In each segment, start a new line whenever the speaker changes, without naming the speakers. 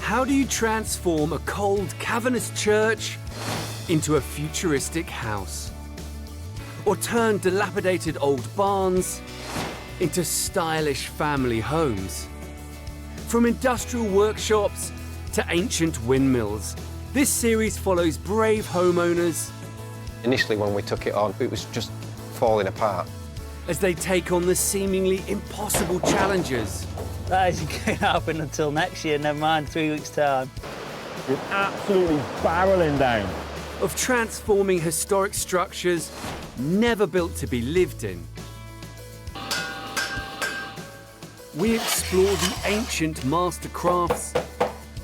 How do you transform a cold, cavernous church into a futuristic house? Or turn dilapidated old barns into stylish family homes? From industrial workshops to ancient windmills, this series follows brave homeowners
Initially, when we took it on, it was just falling apart.
as they take on the seemingly impossible challenges
That isn't going to happen until next year, never mind 3 weeks' time.
It's absolutely barreling down.
of transforming historic structures never built to be lived in. We explore the ancient master crafts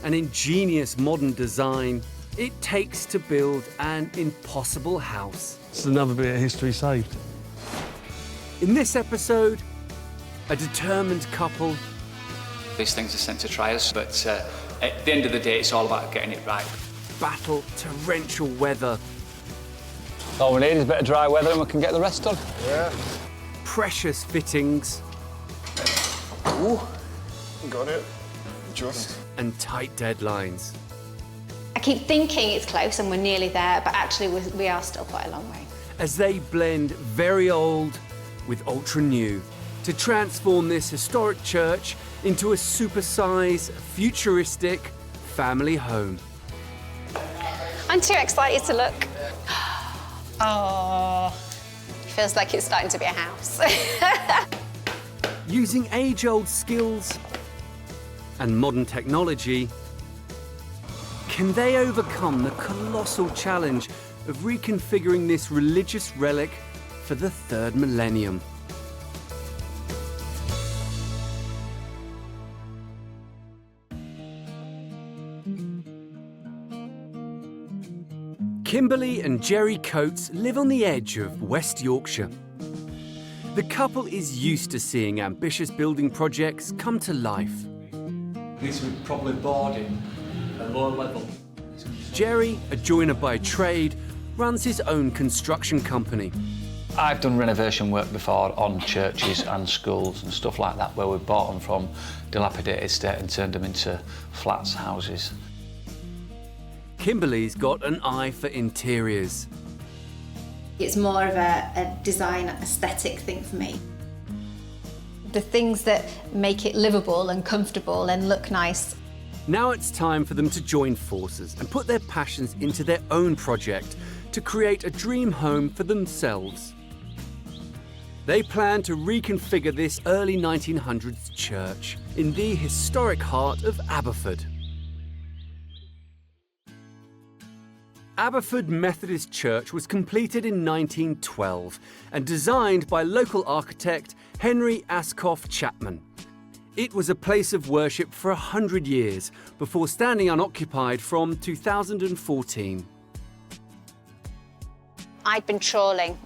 and ingenious modern design it takes to build an impossible house.
It's another bit of history saved.
In this episode, a determined couple
These things are sent to try us, but at the end of the day, it's all about getting it right.
battle torrential weather,
All we need is a bit of dry weather and we can get the rest done.
Yeah,
precious fittings,
got it. Just.
and tight deadlines.
I keep thinking it's close and we're nearly there, but actually we are still quite a long way.
As they blend very old with ultra new to transform this historic church into a supersize, futuristic family home.
I'm too excited to look. Oh, feels like it's starting to be a house.
Using age-old skills and modern technology, can they overcome the colossal challenge of reconfiguring this religious relic for the third millennium? Kimberly and Jerry Coates live on the edge of West Yorkshire. The couple is used to seeing ambitious building projects come to life.
These were probably boarding at lower level.
Jerry, a joiner by trade, runs his own construction company.
I've done renovation work before on churches and schools and stuff like that, where we've bought them from dilapidated estate and turned them into flats, houses.
Kimberly's got an eye for interiors.
It's more of a design aesthetic thing for me. The things that make it livable and comfortable and look nice.
Now it's time for them to join forces and put their passions into their own project to create a dream home for themselves. They plan to reconfigure this early 1900s church in the historic heart of Aberford. Aberford Methodist Church was completed in 1912 and designed by local architect Henry Ascough Chapman. It was a place of worship for 100 years before standing unoccupied from 2014.
I'd been trawling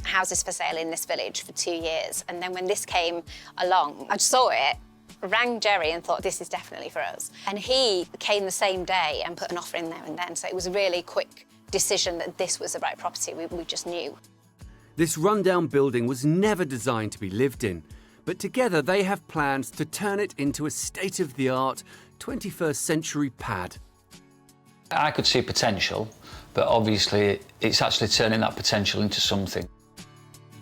houses for sale in this village for 2 years, and then when this came along, I saw it, rang Jerry and thought, this is definitely for us. And he came the same day and put an offer in there and then, so it was a really quick decision that this was the right property. We just knew.
This rundown building was never designed to be lived in, but together they have plans to turn it into a state-of-the-art 21st century pad.
I could see potential, but obviously it's actually turning that potential into something.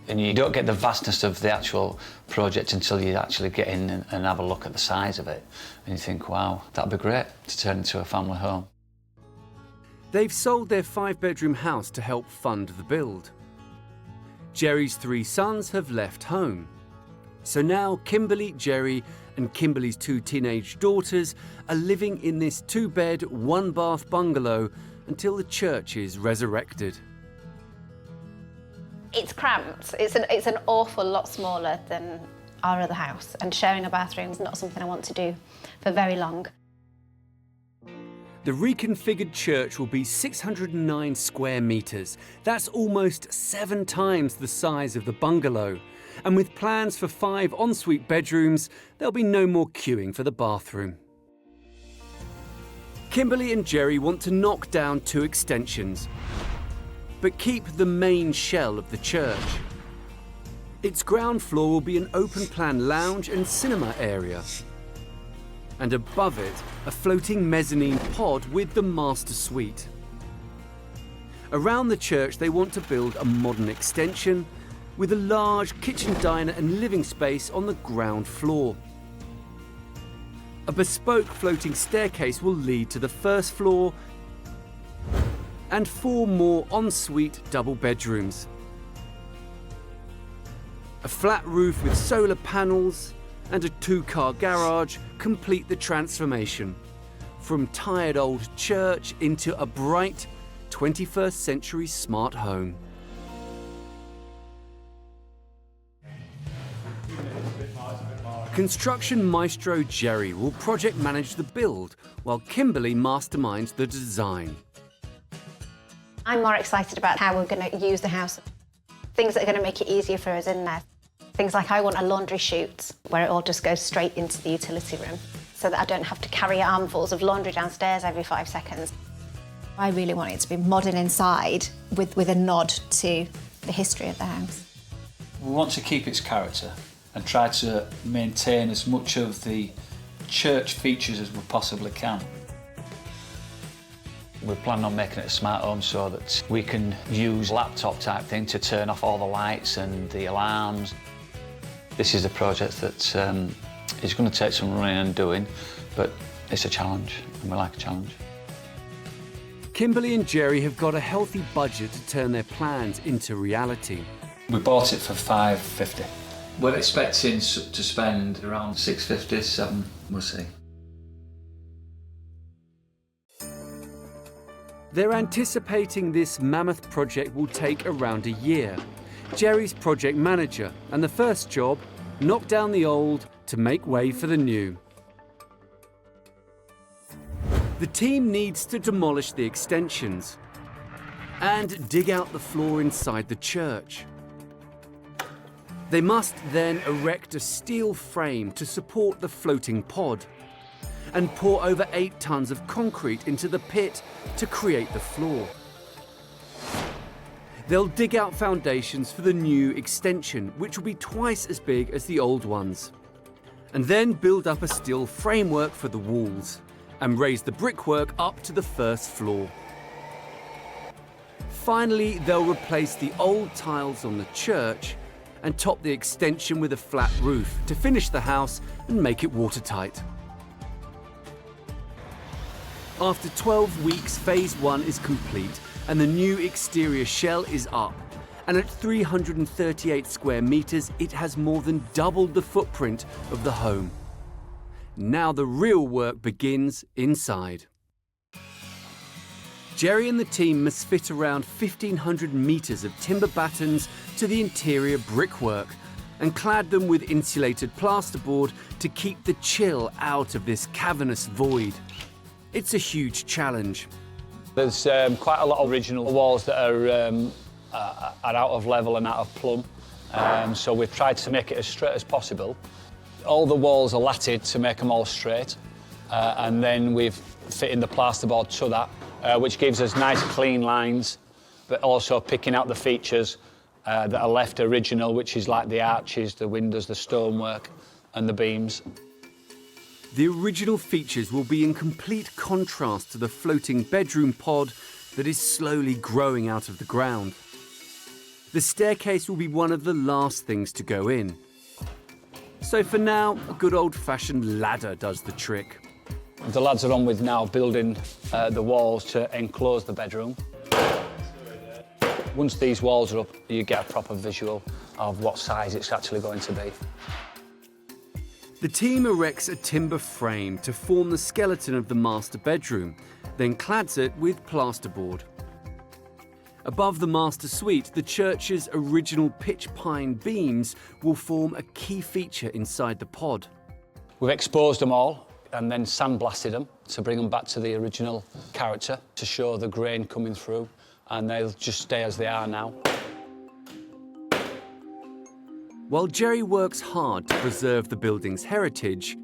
And you don't get the vastness of the actual project until you actually get in and have a look at the size of it. And you think, wow, that'd be great to turn into a family home.
They've sold their 5-bedroom house to help fund the build. Jerry's 3 sons have left home. So now Kimberly, Jerry and Kimberly's 2 teenage daughters are living in this 2-bed, 1-bath bungalow until the church is resurrected.
It's cramped. It's an awful lot smaller than our other house, and sharing a bathroom is not something I want to do for very long.
The reconfigured church will be 609 square metres. That's almost 7 times the size of the bungalow. And with plans for 5 ensuite bedrooms, there'll be no more queuing for the bathroom. Kimberly and Jerry want to knock down 2 extensions, but keep the main shell of the church. Its ground floor will be an open-plan lounge and cinema area. and above it, a floating mezzanine pod with the master suite. Around the church, they want to build a modern extension with a large kitchen, diner and living space on the ground floor. A bespoke floating staircase will lead to the first floor and 4 more ensuite double bedrooms. A flat roof with solar panels and a 2-car garage complete the transformation from tired old church into a bright 21st century smart home. Construction maestro Jerry will project manage the build while Kimberly masterminds the design.
I'm more excited about how we're going to use the house. Things that are going to make it easier for us in there. Things like I want a laundry chute where it all just goes straight into the utility room so that I don't have to carry armfuls of laundry downstairs every 5 seconds. I really want it to be modern inside with a nod to the history of the house.
We want to keep its character and try to maintain as much of the church features as we possibly can.
We plan on making it a smart home so that we can use laptop type thing to turn off all the lights and the alarms. This is a project that is going to take some running and doing, but it's a challenge, and we like a challenge.
Kimberly and Jerry have got a healthy budget to turn their plans into reality.
We bought it for $550. We're expecting to spend around $650, $7, we'll see.
They're anticipating this mammoth project will take around a year. Jerry's project manager, and the first job, knock down the old to make way for the new. The team needs to demolish the extensions and dig out the floor inside the church. They must then erect a steel frame to support the floating pod and pour over 8 tons of concrete into the pit to create the floor. They'll dig out foundations for the new extension, which will be twice as big as the old ones, and then build up a steel framework for the walls and raise the brickwork up to the first floor. Finally, they'll replace the old tiles on the church and top the extension with a flat roof to finish the house and make it watertight. After 12 weeks, phase 1 is complete and the new exterior shell is up. And at 338 square meters, it has more than doubled the footprint of the home. Now the real work begins inside. Jerry and the team must fit around 1,500 meters of timber battens to the interior brickwork and clad them with insulated plasterboard to keep the chill out of this cavernous void. It's a huge challenge.
There's quite a lot of original walls that are out of level and out of plumb, so we've tried to make it as straight as possible. All the walls are latted to make them all straight, and then we've fit in the plasterboard to that, which gives us nice clean lines, but also picking out the features that are left original, which is like the arches, the windows, the stonework and the beams.
The original features will be in complete contrast to the floating bedroom pod that is slowly growing out of the ground. The staircase will be one of the last things to go in. So for now, a good old-fashioned ladder does the trick.
The lads are on with now building the walls to enclose the bedroom. Once these walls are up, you get a proper visual of what size it's actually going to be.
The team erects a timber frame to form the skeleton of the master bedroom, then clads it with plasterboard. Above the master suite, the church's original pitch pine beams will form a key feature inside the pod.
We've exposed them all and then sandblasted them to bring them back to the original character, to show the grain coming through, and they'll just stay as they are now.
While Jerry works hard to preserve the building's heritage,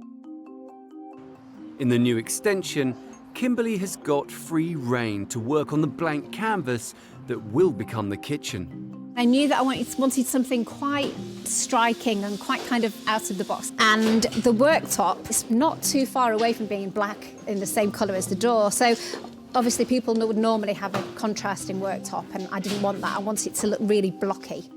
in the new extension, Kimberly has got free rein to work on the blank canvas that will become the kitchen.
I knew that I wanted something quite striking and quite kind of out of the box. And the worktop is not too far away from being black in the same colour as the door. So obviously people would normally have a contrasting worktop, and I didn't want that. I wanted it to look really blocky.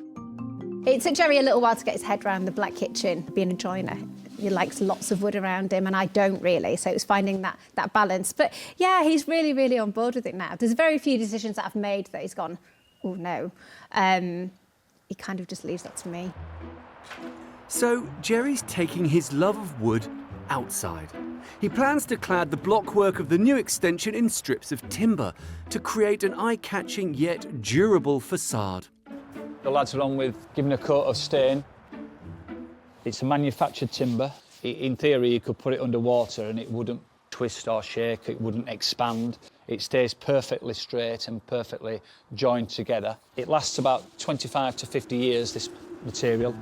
It took Jerry a little while to get his head around the black kitchen, being a joiner. He likes lots of wood around him, and I don't really, so it was finding that balance. But yeah, he's really, really on board with it now. There's very few decisions that I've made that he's gone, oh no. He kind of just leaves that to me.
So Jerry's taking his love of wood outside. He plans to clad the blockwork of the new extension in strips of timber to create an eye-catching yet durable facade.
The lads are on with giving a coat of stain. It's a manufactured timber. In theory, you could put it underwater and it wouldn't twist or shake, it wouldn't expand. It stays perfectly straight and perfectly joined together. It lasts about 25 to 50 years, this material.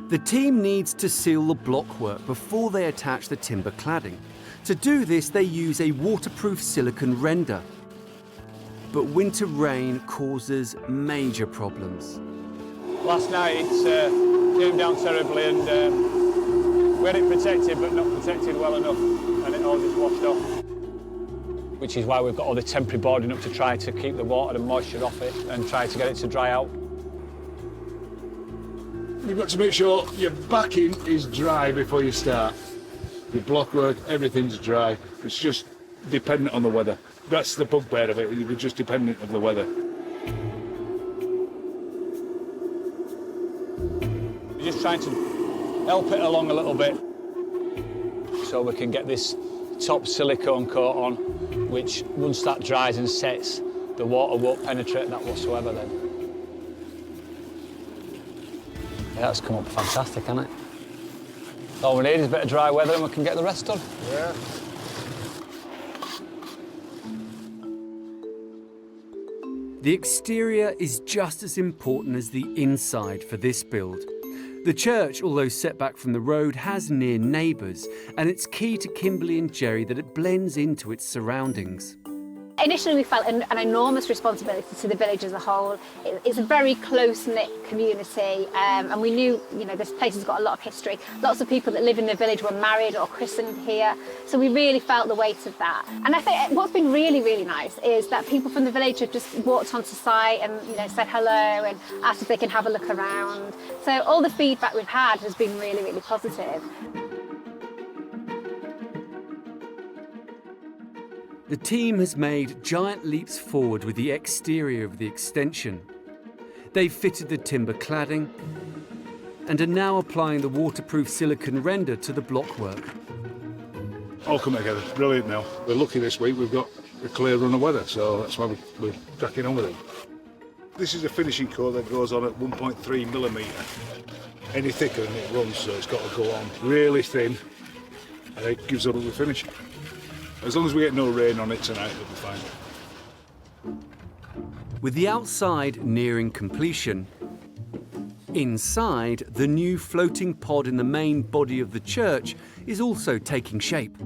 The team needs to seal the blockwork before they attach the timber cladding. To do this, they use a waterproof silicone render. But winter rain causes major problems.
Last night it came down terribly, and we had it protected but not protected well enough, and it all just washed off. Which is why we've got all the temporary boarding up to try to keep the water and moisture off it and try to get it to dry out.
You've got to make sure your backing is dry before you start. Your blockwork, everything's dry. It's just dependent on the weather. That's the bugbear of it, you're just dependent on the weather.
We're just trying to help it along a little bit so we can get this top silicone coat on, which once that dries and sets, the water won't penetrate that whatsoever then. Yeah, that's come up fantastic, hasn't it? All we need is a bit of dry weather and we can get the rest done.
Yeah.
The exterior is just as important as the inside for this build. The church, although set back from the road, has near neighbours, and it's key to Kimberly and Jerry that it blends into its surroundings.
Initially, we felt an enormous responsibility to the village as a whole. It's a very close-knit community, and we knew, this place has got a lot of history. Lots of people that live in the village were married or christened here, so we really felt the weight of that. And I think what's been really, really nice is that people from the village have just walked onto site and, said hello and asked if they can have a look around. So all the feedback we've had has been really, really positive.
The team has made giant leaps forward with the exterior of the extension. They've fitted the timber cladding and are now applying the waterproof silicone render to the blockwork.
All coming together, brilliant now. We're lucky this week, we've got a clear run of weather, so that's why we're cracking on with it. This is a finishing coat that goes on at 1.3 millimetre. Any thicker and it runs, so it's got to go on really thin, and it gives a lovely finish. As long as we get no rain on it tonight, it'll be fine.
With the outside nearing completion, inside, the new floating pod in the main body of the church is also taking shape.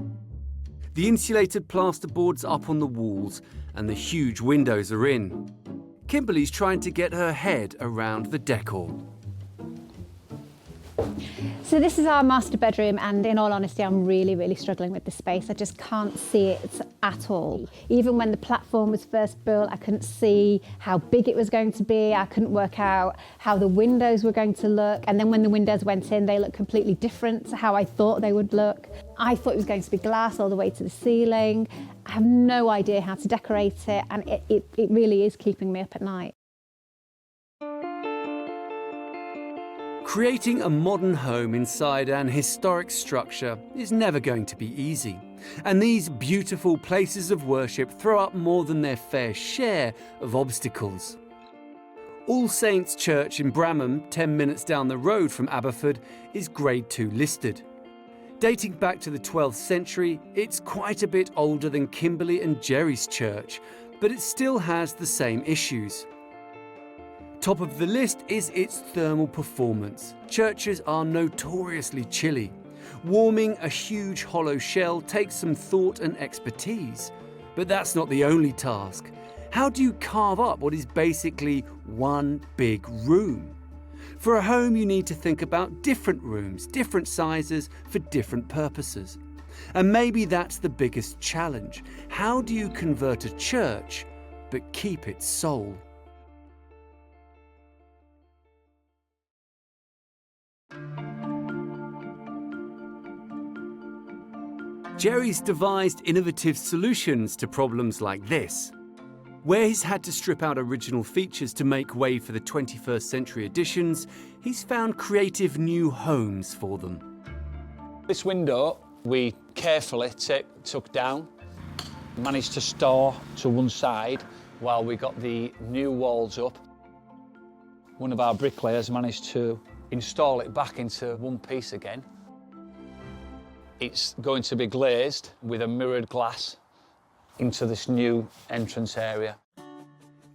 The insulated plasterboard's up on the walls and the huge windows are in. Kimberly's trying to get her head around the decor.
So this is our master bedroom, and in all honesty, I'm really, really struggling with the space. I just can't see it at all. Even when the platform was first built, I couldn't see how big it was going to be. I couldn't work out how the windows were going to look. And then when the windows went in, they looked completely different to how I thought they would look. I thought it was going to be glass all the way to the ceiling. I have no idea how to decorate it, and it really is keeping me up at night.
Creating a modern home inside an historic structure is never going to be easy. And these beautiful places of worship throw up more than their fair share of obstacles. All Saints Church in Bramham, 10 minutes down the road from Aberford, is Grade 2 listed. Dating back to the 12th century, it's quite a bit older than Kimberly and Jerry's church, but it still has the same issues. Top of the list is its thermal performance. Churches are notoriously chilly. Warming a huge hollow shell takes some thought and expertise. But that's not the only task. How do you carve up what is basically one big room? For a home, you need to think about different rooms, different sizes for different purposes. And maybe that's the biggest challenge. How do you convert a church but keep its soul? Jerry's devised innovative solutions to problems like this. Where he's had to strip out original features to make way for the 21st century additions, he's found creative new homes for them.
This window we carefully took down, managed to store to one side while we got the new walls up. One of our bricklayers managed to install it back into one piece again. It's going to be glazed with a mirrored glass into this new entrance area.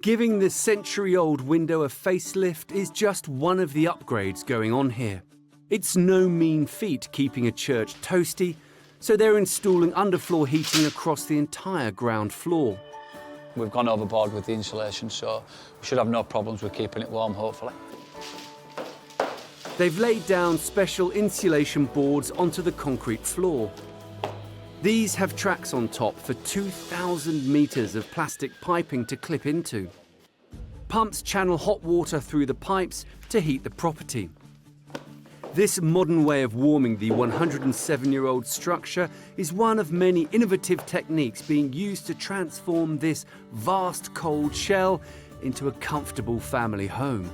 Giving the century-old window a facelift is just one of the upgrades going on here. It's no mean feat keeping a church toasty, so they're installing underfloor heating across the entire ground floor.
We've gone overboard with the insulation, so we should have no problems with keeping it warm, hopefully.
They've laid down special insulation boards onto the concrete floor. These have tracks on top for 2,000 metres of plastic piping to clip into. Pumps channel hot water through the pipes to heat the property. This modern way of warming the 107-year-old structure is one of many innovative techniques being used to transform this vast cold shell into a comfortable family home.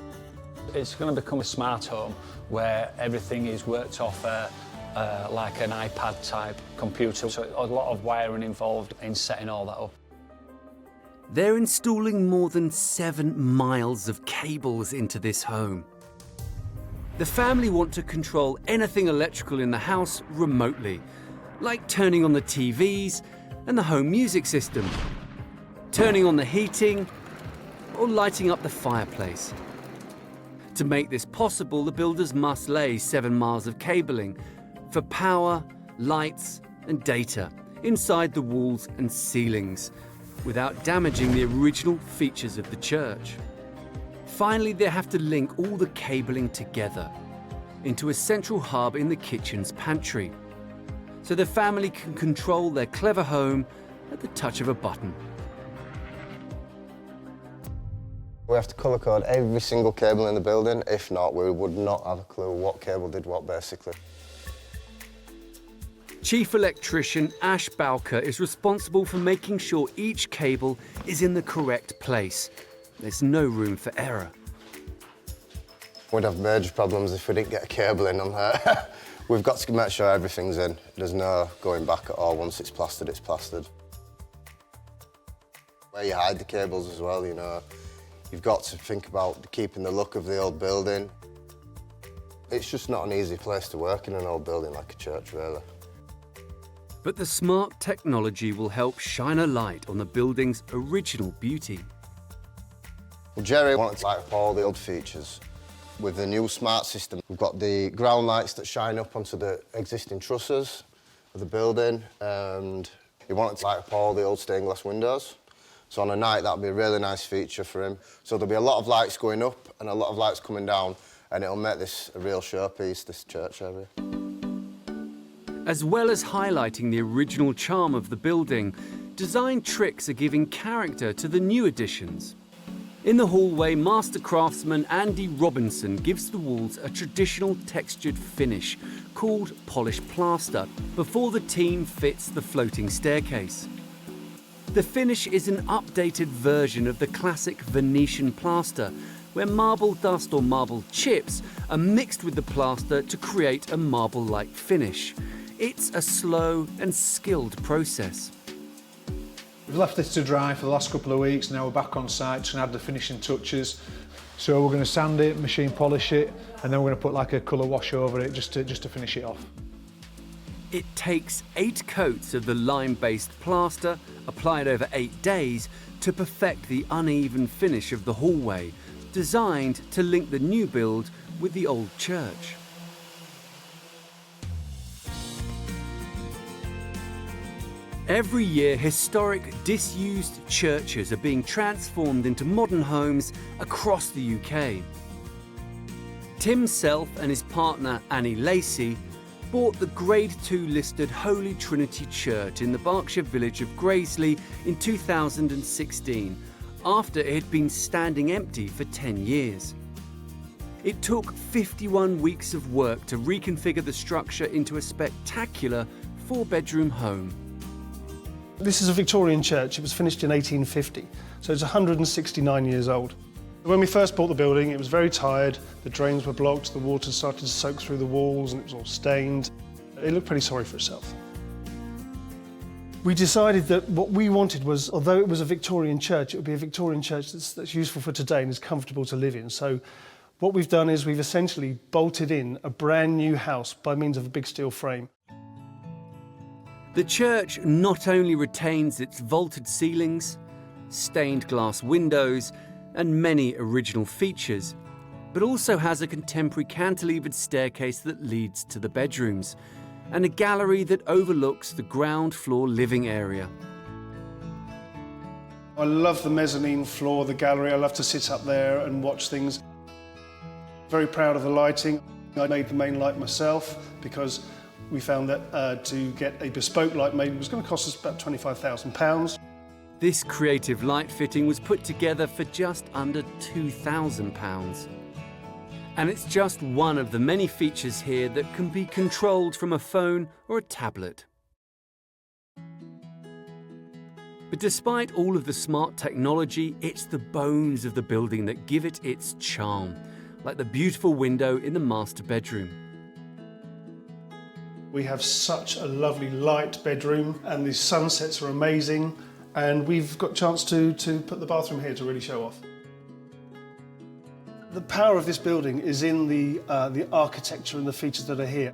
It's going to become a smart home where everything is worked off like an iPad type computer, so a lot of wiring involved in setting all that up.
They're installing more than 7 miles of cables into this home. The family want to control anything electrical in the house remotely, like turning on the TVs and the home music system, turning on the heating, or lighting up the fireplace. To make this possible, the builders must lay 7 miles of cabling for power, lights and data inside the walls and ceilings, without damaging the original features of the church. Finally, they have to link all the cabling together into a central hub in the kitchen's pantry, so the family can control their clever home at the touch of a button.
We have to colour code every single cable in the building. If not, we would not have a clue what cable did what, basically.
Chief Electrician Ash Bowker is responsible for making sure each cable is in the correct place. There's no room for error.
We'd have major problems if we didn't get a cable in on there. We've got to make sure everything's in. There's no going back at all. Once it's plastered, it's plastered. Where you hide the cables as well, you know. You've got to think about keeping the look of the old building. It's just not an easy place to work in an old building like a church, really.
But the smart technology will help shine a light on the building's original beauty.
Well, Jerry wanted to light up all the old features. With the new smart system, we've got the ground lights that shine up onto the existing trusses of the building, and he wanted to light up all the old stained glass windows. So on a night, that would be a really nice feature for him. So there'll be a lot of lights going up and a lot of lights coming down, and it'll make this a real showpiece, this church area.
As well as highlighting the original charm of the building, design tricks are giving character to the new additions. In the hallway, master craftsman Andy Robinson gives the walls a traditional textured finish called polished plaster before the team fits the floating staircase. The finish is an updated version of the classic Venetian plaster, where marble dust or marble chips are mixed with the plaster to create a marble-like finish. It's a slow and skilled process.
We've left this to dry for the last couple of weeks. Now we're back on site to add the finishing touches. So we're going to sand it, machine polish it, and then we're going to put like a colour wash over it just to finish it off.
It takes 8 coats of the lime-based plaster, applied over 8 days, to perfect the uneven finish of the hallway, designed to link the new build with the old church. Every year, historic, disused churches are being transformed into modern homes across the UK. Tim Self and his partner Annie Lacey bought the Grade 2 listed Holy Trinity Church in the Berkshire village of Graiseley in 2016, after it had been standing empty for 10 years. It took 51 weeks of work to reconfigure the structure into a spectacular 4-bedroom home.
This is a Victorian church. It was finished in 1850, so it's 169 years old. When we first bought the building, it was very tired. The drains were blocked, the water started to soak through the walls, and it was all stained. It looked pretty sorry for itself. We decided that what we wanted was, although it was a Victorian church, it would be a Victorian church that's useful for today and is comfortable to live in. So what we've done is we've essentially bolted in a brand new house by means of a big steel frame.
The church not only retains its vaulted ceilings, stained glass windows, and many original features, but also has a contemporary cantilevered staircase that leads to the bedrooms, and a gallery that overlooks the ground floor living area.
I love the mezzanine floor, the gallery. I love to sit up there and watch things. Very proud of the lighting. I made the main light myself because we found that to get a bespoke light made was going to cost us about £25,000.
This creative light fitting was put together for just under £2,000. And it's just one of the many features here that can be controlled from a phone or a tablet. But despite all of the smart technology, it's the bones of the building that give it its charm, like the beautiful window in the master bedroom.
We have such a lovely light bedroom and the sunsets are amazing, and we've got a chance to put the bathroom here to really show off. The power of this building is in the architecture and the features that are here.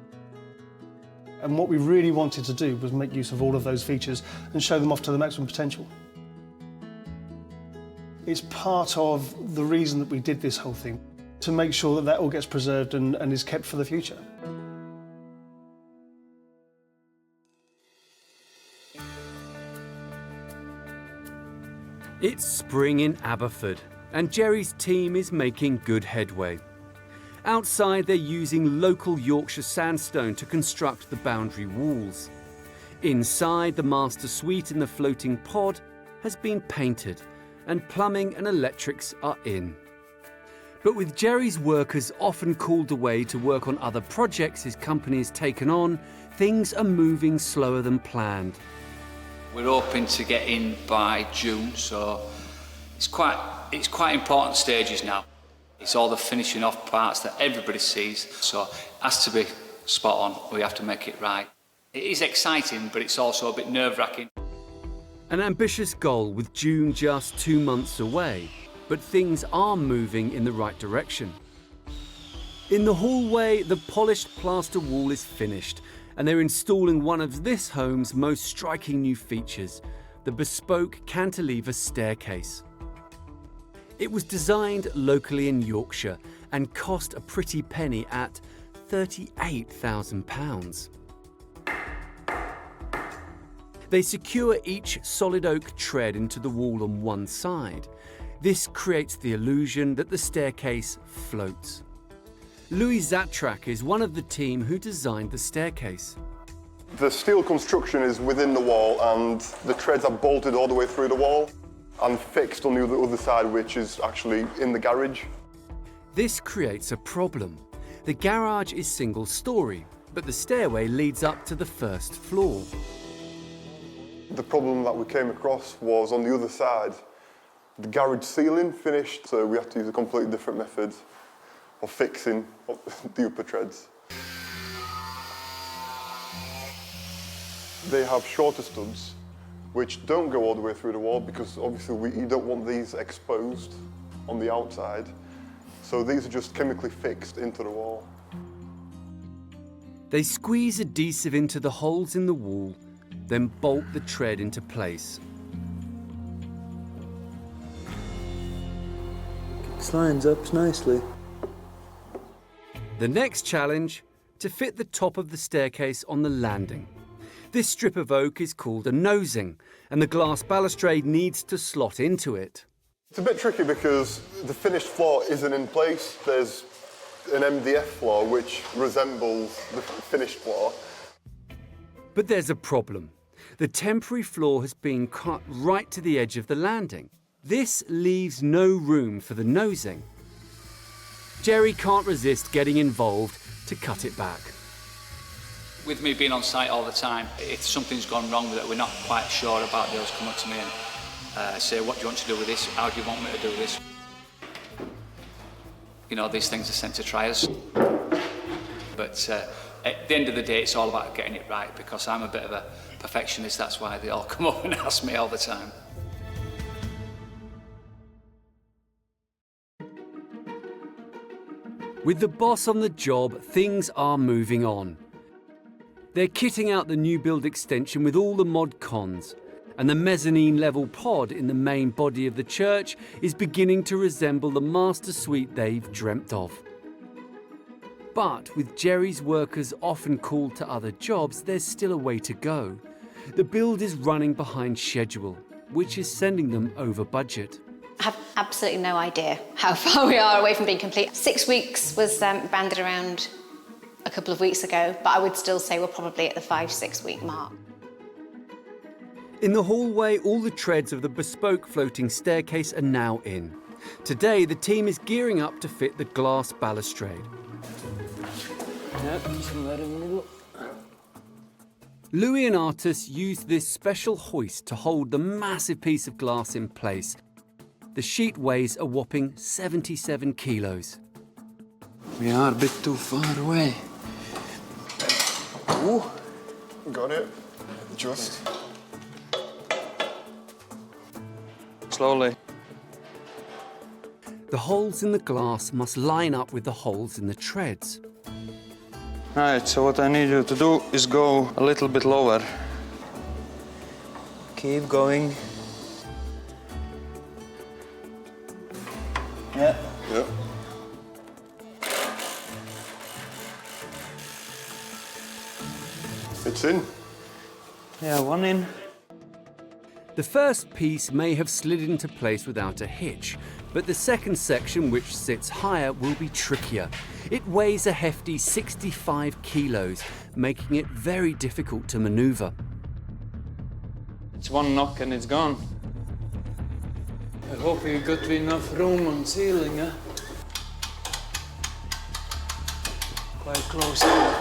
And what we really wanted to do was make use of all of those features and show them off to the maximum potential. It's part of the reason that we did this whole thing, to make sure that that all gets preserved and is kept for the future.
It's spring in Aberford, and Jerry's team is making good headway. Outside, they're using local Yorkshire sandstone to construct the boundary walls. Inside, the master suite in the floating pod has been painted, and plumbing and electrics are in. But with Jerry's workers often called away to work on other projects his company has taken on, things are moving slower than planned.
We're hoping to get in by June, so it's quite important stages now. It's all the finishing off parts that everybody sees, so it has to be spot on. We have to make it right. It is exciting, but it's also a bit nerve-wracking.
An ambitious goal with June just 2 months away, but things are moving in the right direction. In the hallway, the polished plaster wall is finished, and they're installing one of this home's most striking new features, the bespoke cantilever staircase. It was designed locally in Yorkshire and cost a pretty penny at £38,000. They secure each solid oak tread into the wall on one side. This creates the illusion that the staircase floats. Louis Zatrak is one of the team who designed the staircase.
The steel construction is within the wall and the treads are bolted all the way through the wall and fixed on the other side, which is actually in the garage.
This creates a problem. The garage is single-storey, but the stairway leads up to the first floor.
The problem that we came across was on the other side, the garage ceiling finished, so we had to use a completely different method of fixing the upper treads. They have shorter studs, which don't go all the way through the wall because obviously you don't want these exposed on the outside. So these are just chemically fixed into the wall.
They squeeze adhesive into the holes in the wall, then bolt the tread into place.
This lines up nicely.
The next challenge, to fit the top of the staircase on the landing. This strip of oak is called a nosing, and the glass balustrade needs to slot into it.
It's a bit tricky because the finished floor isn't in place. There's an MDF floor which resembles the finished floor.
But there's a problem. The temporary floor has been cut right to the edge of the landing. This leaves no room for the nosing. Jerry can't resist getting involved to cut it back.
With me being on site all the time, if something's gone wrong with it, we're not quite sure about, they'll come up to me and say, what do you want to do with this? How do you want me to do this? You know, these things are sent to try us. But at the end of the day, it's all about getting it right, because I'm a bit of a perfectionist. That's why they all come up and ask me all the time.
With the boss on the job, things are moving on. They're kitting out the new build extension with all the mod cons, and the mezzanine level pod in the main body of the church is beginning to resemble the master suite they've dreamt of. But with Jerry's workers often called to other jobs, there's still a way to go. The build is running behind schedule, which is sending them over budget.
I have absolutely no idea how far we are away from being complete. 6 weeks was banded around a couple of weeks ago, but I would still say we're probably at the 5-6 week mark.
In the hallway, all the treads of the bespoke floating staircase are now in. Today, the team is gearing up to fit the glass balustrade. Louis and Artus used this special hoist to hold the massive piece of glass in place. The sheet weighs a whopping 77 kilos.
We are a bit too far away.
Ooh, got it. Just.
Slowly.
The holes in the glass must line up with the holes in the treads.
Right, so what I need you to do is go a little bit lower. Keep going. Yeah.
Yeah. It's in.
Yeah, one in.
The first piece may have slid into place without a hitch, but the second section, which sits higher, will be trickier. It weighs a hefty 65 kilos, making it very difficult to maneuver.
It's one knock and it's gone. I hope you got enough room on ceiling, huh? Quite close here.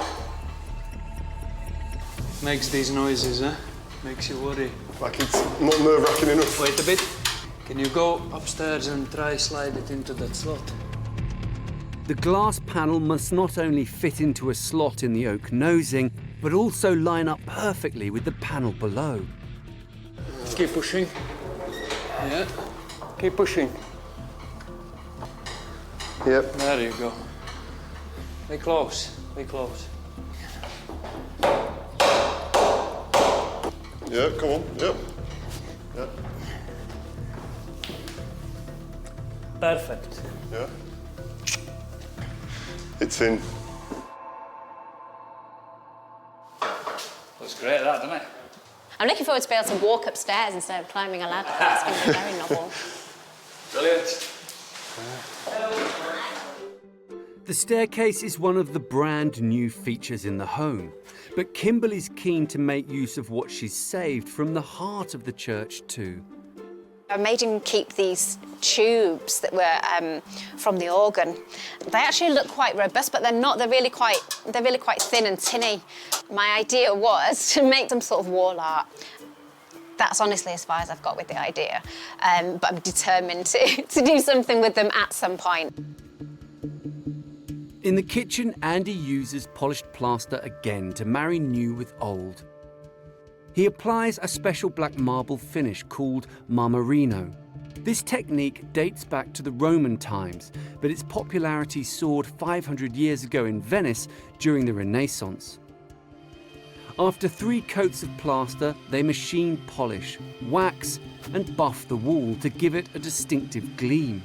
Makes these noises, huh? Makes you worry.
Like it's not nerve-wracking enough.
Wait a bit. Can you go upstairs and try slide it into that slot?
The glass panel must not only fit into a slot in the oak nosing, but also line up perfectly with the panel below.
Keep pushing. Yeah. Keep pushing.
Yep.
There you go. Be close. Be close.
Yeah, come on. Yep. Yeah.
Perfect.
Yeah. It's in.
Looks great, that, doesn't it?
I'm looking forward to be able to walk upstairs instead of climbing a ladder. That's going to be very novel.
Brilliant.
The staircase is one of the brand new features in the home, but Kimberly's keen to make use of what she's saved from the heart of the church too.
I made him keep these tubes that were from the organ. They actually look quite robust, but they're not. They're really quite thin and tinny. My idea was to make some sort of wall art. That's honestly as far as I've got with the idea, but I'm determined to do something with them at some point.
In the kitchen, Andy uses polished plaster again to marry new with old. He applies a special black marble finish called marmorino. This technique dates back to the Roman times, but its popularity soared 500 years ago in Venice during the Renaissance. After 3 coats of plaster, they machine polish, wax, and buff the wall to give it a distinctive gleam.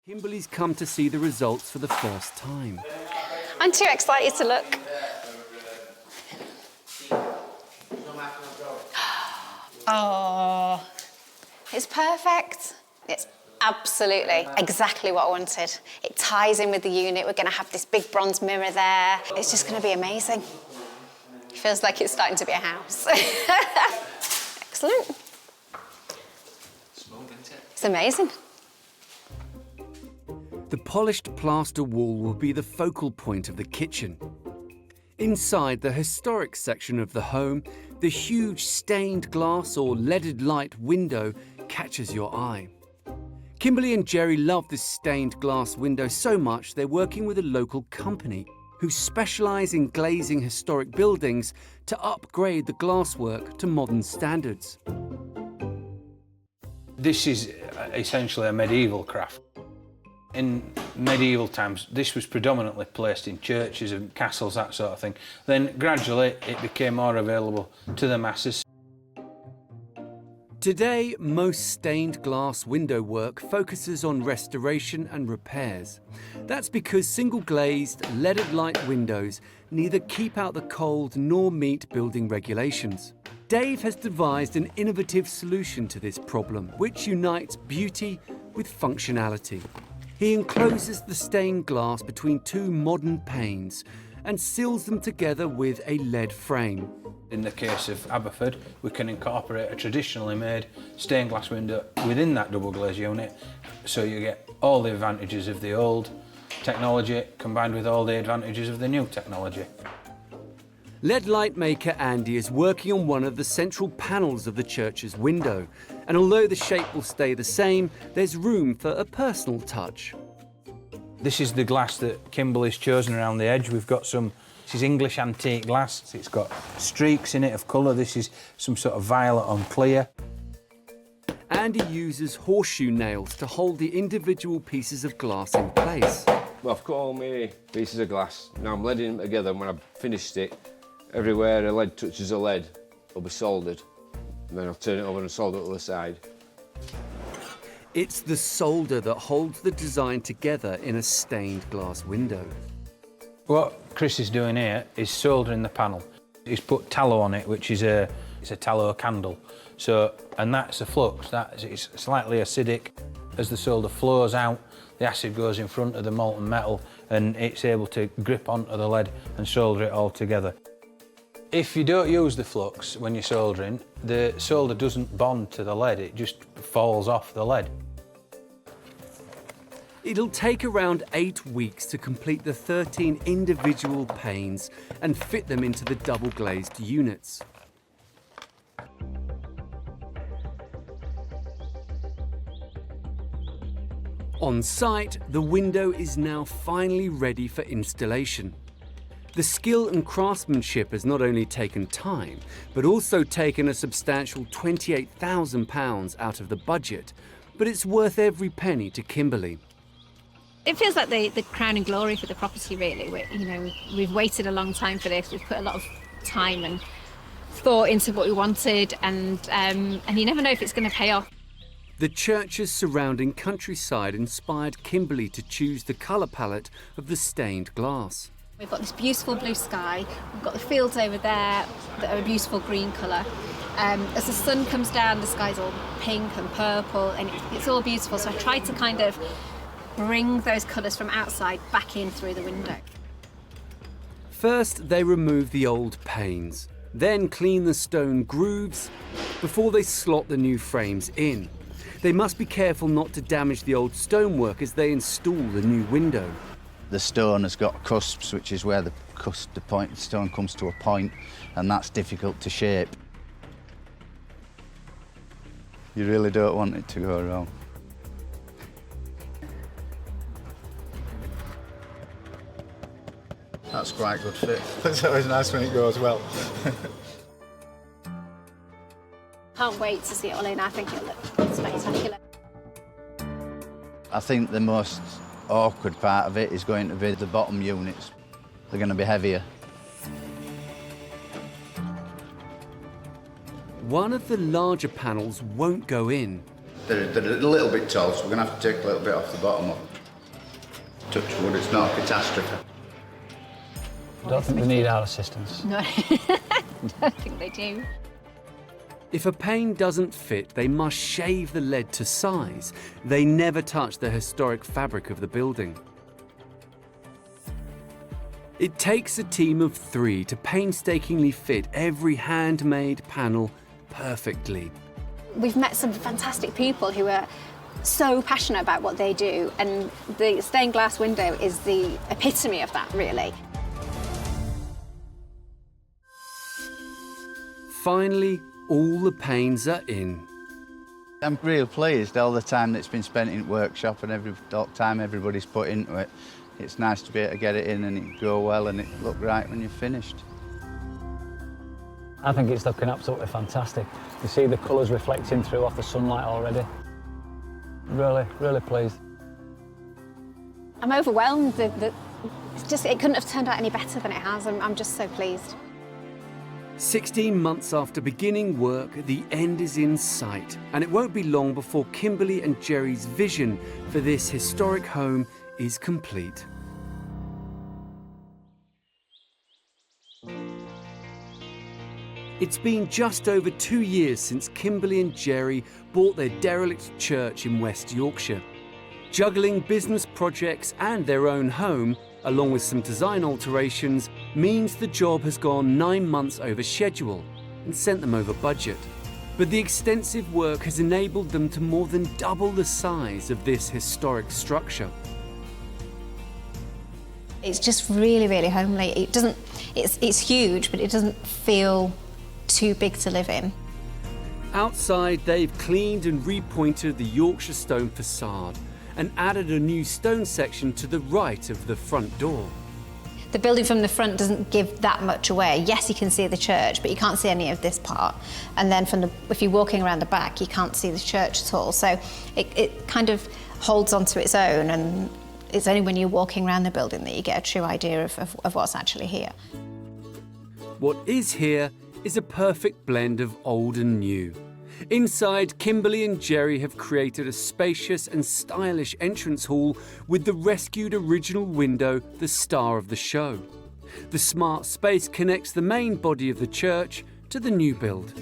Kimberly's come to see the results for the first time.
I'm too excited to look. Oh, it's perfect. It's absolutely exactly what I wanted. It ties in with the unit. We're going to have this big bronze mirror there. It's just going to be amazing. It feels like it's starting to be a house. Excellent.
Smooth, isn't it?
It's amazing.
The polished plaster wall will be the focal point of the kitchen. Inside the historic section of the home, the huge stained glass or leaded light window catches your eye. Kimberly and Jerry love this stained glass window so much they're working with a local company who specialise in glazing historic buildings to upgrade the glasswork to modern standards.
This is essentially a medieval craft. In medieval times, this was predominantly placed in churches and castles, that sort of thing. Then gradually it became more available to the masses.
Today, most stained glass window work focuses on restoration and repairs. That's because single-glazed, leaded light windows neither keep out the cold nor meet building regulations. Dave has devised an innovative solution to this problem, which unites beauty with functionality. He encloses the stained glass between two modern panes and seals them together with a lead frame.
In the case of Aberford, we can incorporate a traditionally made stained glass window within that double glaze unit, so you get all the advantages of the old technology combined with all the advantages of the new technology.
LED light maker Andy is working on one of the central panels of the church's window, and although the shape will stay the same, there's room for a personal touch.
This is the glass that Kimberly's chosen around the edge. We've got this is English antique glass. It's got streaks in it of colour. This is some sort of violet on clear.
Andy uses horseshoe nails to hold the individual pieces of glass in place.
Well, I've cut all my pieces of glass. Now I'm leading them together, and when I've finished it, everywhere a lead touches a lead will be soldered. And then I'll turn it over and solder it to the other side.
It's the solder that holds the design together in a stained glass window.
What Chris is doing here is soldering the panel. He's put tallow on it, which is a tallow candle. And that's a flux. It's slightly acidic. As the solder flows out, the acid goes in front of the molten metal and it's able to grip onto the lead and solder it all together. If you don't use the flux when you're soldering, the solder doesn't bond to the lead, it just falls off the lead.
It'll take around 8 weeks to complete the 13 individual panes and fit them into the double-glazed units. On site, the window is now finally ready for installation. The skill and craftsmanship has not only taken time, but also taken a substantial £28,000 out of the budget, but it's worth every penny to Kimberly.
It feels like the crown and glory for the property, really. We've waited a long time for this. We've put a lot of time and thought into what we wanted, and you never know if it's going to pay off.
The church's surrounding countryside inspired Kimberly to choose the colour palette of the stained glass.
We've got this beautiful blue sky, we've got the fields over there that are a beautiful green colour. As the sun comes down, the sky's all pink and purple, and it's all beautiful. So I tried to kind of bring those colours from outside back in through the window.
First, they remove the old panes, then clean the stone grooves before they slot the new frames in. They must be careful not to damage the old stonework as they install the new window.
The stone has got cusps, which is where the stone comes to a point, and that's difficult to shape. You really don't want it to go wrong. That's quite a good fit.
It's always nice when it goes well.
Can't wait to see it all in. I think it'll look spectacular.
I think the most awkward part of it is going to be the bottom units. They're going to be heavier.
One of the larger panels won't go in.
They're a little bit tall, so we're going to have to take a little bit off the bottom up. Touch wood, it's not a catastrophe.
I don't think they need our assistance.
No, I don't think they do.
If a pane doesn't fit, they must shave the lead to size. They never touch the historic fabric of the building. It takes a team of 3 to painstakingly fit every handmade panel perfectly.
We've met some fantastic people who are so passionate about what they do, and the stained glass window is the epitome of that, really.
Finally, all the panes are in.
I'm real pleased all the time that's been spent in workshop and every time everybody's put into it. It's nice to be able to get it in and it go well and it look right when you're finished.
I think it's looking absolutely fantastic. You see the colours reflecting through off the sunlight already. Really, really pleased.
I'm overwhelmed. It couldn't have turned out any better than it has. I'm just so pleased.
16 months after beginning work, the end is in sight, and it won't be long before Kimberly and Jerry's vision for this historic home is complete. It's been just over 2 years since Kimberly and Jerry bought their derelict church in West Yorkshire. Juggling business projects and their own home, along with some design alterations, means the job has gone 9 months over schedule and sent them over budget. But the extensive work has enabled them to more than double the size of this historic structure.
It's just really, really homely. It's huge, but it doesn't feel too big to live in.
Outside, they've cleaned and repointed the Yorkshire stone facade and added a new stone section to the right of the front door.
The building from the front doesn't give that much away. Yes, you can see the church, but you can't see any of this part. And then if you're walking around the back, you can't see the church at all. So it kind of holds onto its own, and it's only when you're walking around the building that you get a true idea of what's actually here.
What is here is a perfect blend of old and new. Inside, Kimberly and Jerry have created a spacious and stylish entrance hall with the rescued original window, the star of the show. The smart space connects the main body of the church to the new build.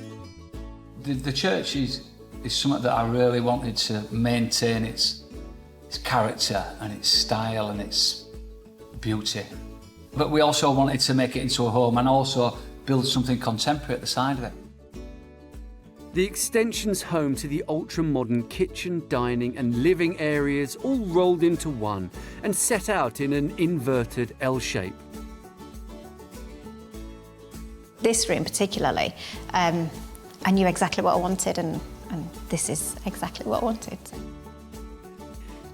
The church is something that I really wanted to maintain its character and its style and its beauty. But we also wanted to make it into a home and also build something contemporary at the side of it.
The extension's home to the ultra-modern kitchen, dining and living areas all rolled into one and set out in an inverted L shape.
This room particularly, I knew exactly what I wanted, and this is exactly what I wanted.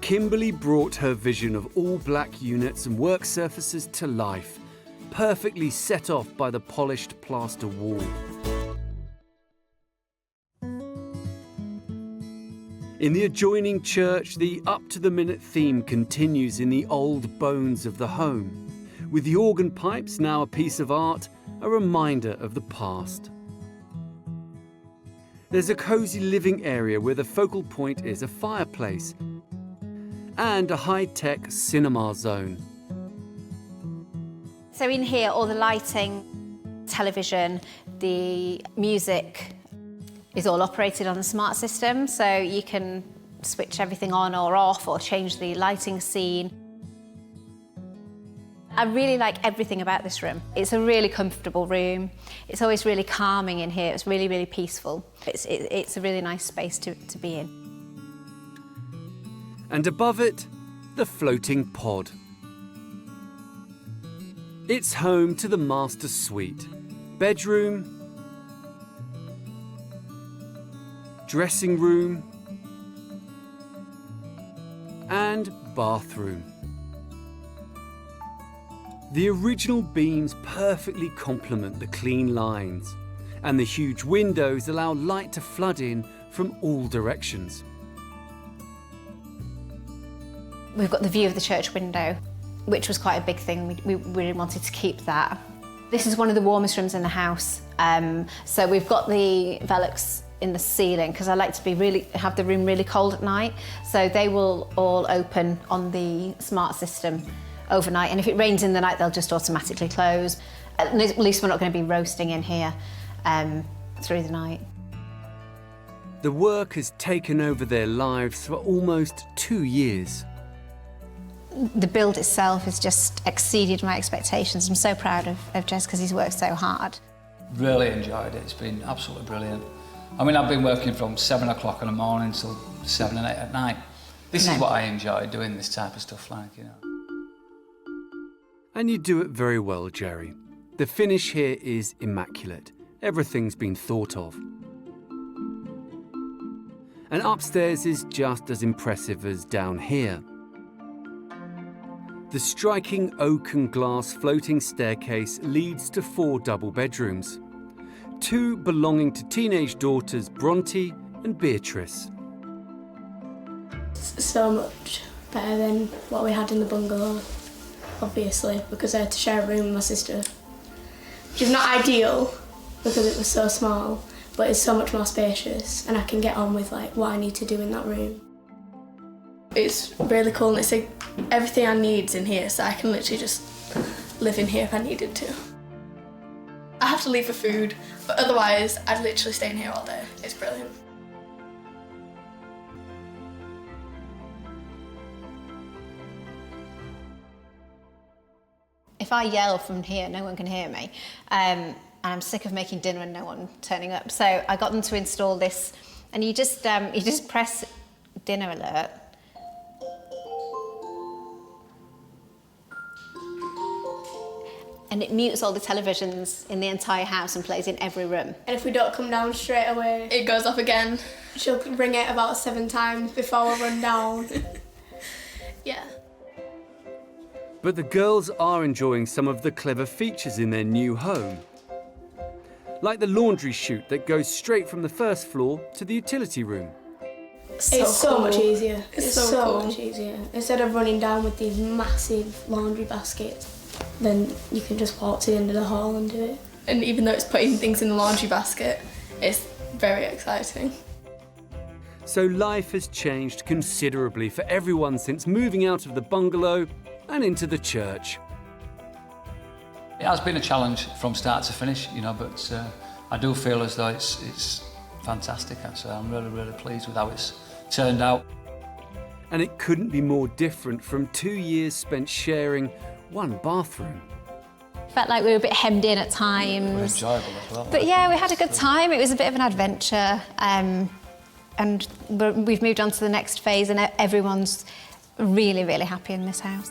Kimberly brought her vision of all black units and work surfaces to life, perfectly set off by the polished plaster wall. In the adjoining church, the up-to-the-minute theme continues in the old bones of the home, with the organ pipes now a piece of art, a reminder of the past. There's a cosy living area where the focal point is a fireplace and a high-tech cinema zone.
So in here, all the lighting, television, the music is all operated on the smart system, so you can switch everything on or off or change the lighting scene. I really like everything about this room. It's a really comfortable room. It's always really calming in here. It's really, really peaceful. It's a really nice space to be in.
And above it, the floating pod. It's home to the master suite, bedroom, dressing room and bathroom. The original beams perfectly complement the clean lines, and the huge windows allow light to flood in from all directions.
We've got the view of the church window, which was quite a big thing. We really wanted to keep that. This is one of the warmest rooms in the house. So we've got the Velux in the ceiling because I like to have the room really cold at night. So they will all open on the smart system overnight, and if it rains in the night, they'll just automatically close. At least we're not going to be roasting in here through the night.
The work has taken over their lives for almost 2 years.
The build itself has just exceeded my expectations. I'm so proud of Jez because he's worked so hard.
Really enjoyed it. It's been absolutely brilliant. I mean, I've been working from 7 o'clock in the morning till 7 and 8 at night. This is what I enjoy, doing this type of stuff, like, you know.
And you do it very well, Jerry. The finish here is immaculate. Everything's been thought of. And upstairs is just as impressive as down here. The striking oak and glass floating staircase leads to 4 double bedrooms, 2 belonging to teenage daughters Bronte and Beatrice.
So much better than what we had in the bungalow, obviously, because I had to share a room with my sister, which is not ideal because it was so small, but it's so much more spacious and I can get on with like what I need to do in that room. It's really cool and it's like everything I need's in here, so I can literally just live in here if I needed to. I have to leave for food, but otherwise I'd literally stay in here all day. It's brilliant.
If I yell from here, no one can hear me. And I'm sick of making dinner and no one turning up. So I got them to install this, and you just press dinner alert. And it mutes all the televisions in the entire house and plays in every room.
And if we don't come down straight away, it goes off again. She'll ring it about 7 times before we run down. Yeah.
But the girls are enjoying some of the clever features in their new home. Like the laundry chute that goes straight from the first floor to the utility room.
It's so much easier. It's so much easier. Instead of running down with these massive laundry baskets, then you can just walk to the end of the hall and do it. And even though it's putting things in the laundry basket, it's very exciting.
So life has changed considerably for everyone since moving out of the bungalow and into the church.
It has been a challenge from start to finish, you know, but I do feel as though it's fantastic, actually. I'm really, really pleased with how it's turned out.
And it couldn't be more different from 2 years spent sharing one bathroom.
Felt like we were a bit hemmed in at times.
Enjoyable as well.
But yeah, we had a good time. It was a bit of an adventure. And we've moved on to the next phase and everyone's really, really happy in this house.